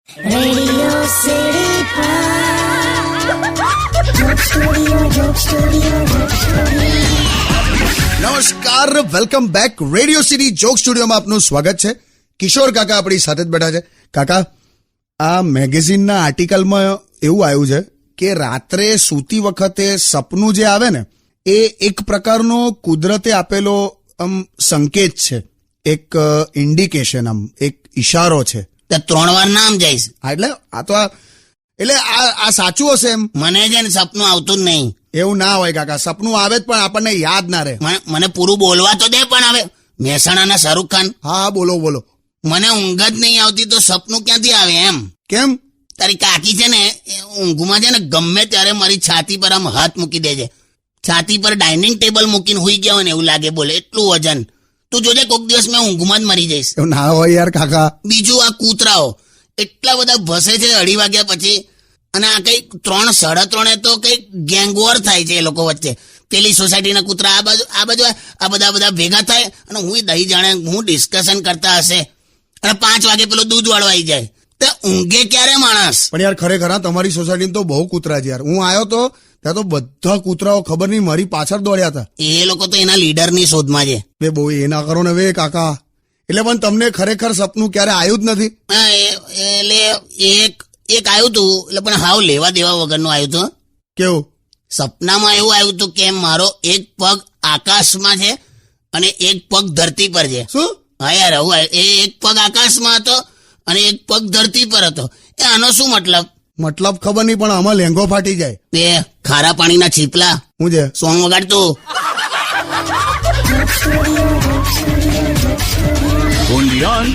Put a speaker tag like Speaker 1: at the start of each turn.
Speaker 1: Radio city
Speaker 2: નમસ્કાર, welcome back. Radio city joke સ્ટુડિયોમાં આપનું સ્વાગત છે. કિશોર કાકા આપણી સાથે જ બેઠા છે. કાકા, આ મેગેઝિનના આર્ટિકલમાં એવું આવ્યું છે કે રાત્રે સૂતી વખતે સપનું જે આવે ને એ એક પ્રકારનો કુદરતે આપેલો સંકેત છે, એક ઇન્ડિકેશન, એક ઈશારો છે.
Speaker 3: 3 વાર નામ જઈશ.
Speaker 2: એટલે આ સાચું હશે એમ?
Speaker 3: મને છે ને સપનું આવતું જ નહીં.
Speaker 2: એવું ના હોય કાકા, સપનું આવે જ પણ આપણને યાદ ના રહે.
Speaker 3: મને પૂરું બોલવા તો દે. પણ હવે મહેસાણાના શાહરુખ ખાન,
Speaker 2: હા બોલો.
Speaker 3: મને ઊંઘ જ નહીં આવતી તો સપનું ક્યાંથી આવે એમ?
Speaker 2: કેમ?
Speaker 3: તારી કાકી છે ને ઊંઘમાં છે ને ગમે ત્યારે મારી છાતી પર આમ હાથ મૂકી દે છે. છાતી પર ડાઇનિંગ ટેબલ મૂકીને હુઈ ગયા હોય ને એવું લાગે. બોલે એટલું વજન. તું જોજે કોક દિવસ મેં ઊંઘમાં જ મરી જઈશ.
Speaker 2: એવું ના હોય યાર કાકા.
Speaker 3: બીજું આ કૂતરાઓ એટલા બધા ભસે છે 2:30 વાગ્યા પછી. અને આ કઈ 3, 3:30 તો કઈ ગેંગવોર થાય છે એ લોકો વચ્ચે. પેલી સોસાયટીના કૂતરા આ બાજુ આ બધા ભેગા થાય અને હું દહીં જાણે હું ડિસ્કશન કરતા હશે. અને 5 વાગે પેલો દૂધ વાળવા આવી જાય. તો ઊંઘે ક્યારે માણસ?
Speaker 2: પણ યાર ખરેખર તમારી સોસાયટીમાં તો બહુ કૂતરા છે યાર. હું આવ્યો તો ત્યાં તો બધા કૂતરાઓ ખબર નહીં મારી પાછળ દોડ્યા હતા.
Speaker 3: એ લોકો તો એના લીડરની શોધમાં છે.
Speaker 2: બે બહુ એ ના કરો ને વે કાકા. એટલે પણ તમને ખરેખર સપનું ક્યારે આવ્યું જ નથી?
Speaker 3: હા, એટલે એક આવ્યું હતું, એટલે પણ હાવ લેવા દેવા વગરનું આવ્યું હતું.
Speaker 2: કેવું?
Speaker 3: સપનામાં એવું આવ્યું હતું કે મારો એક પગ આકાશમાં છે અને એક પગ ધરતી પર છે.
Speaker 2: શું?
Speaker 3: હા યાર, આવું એક પગ આકાશમાં હતો અને એક પગ ધરતી પર હતો. આનો શું મતલબ?
Speaker 2: મતલબ ખબર નહીં, પણ આમાં લેંગો ફાટી જાય.
Speaker 3: બે ખારા પાણીના છીપલા.
Speaker 2: હું છે
Speaker 3: સોંગ વગાડતું.
Speaker 4: Only on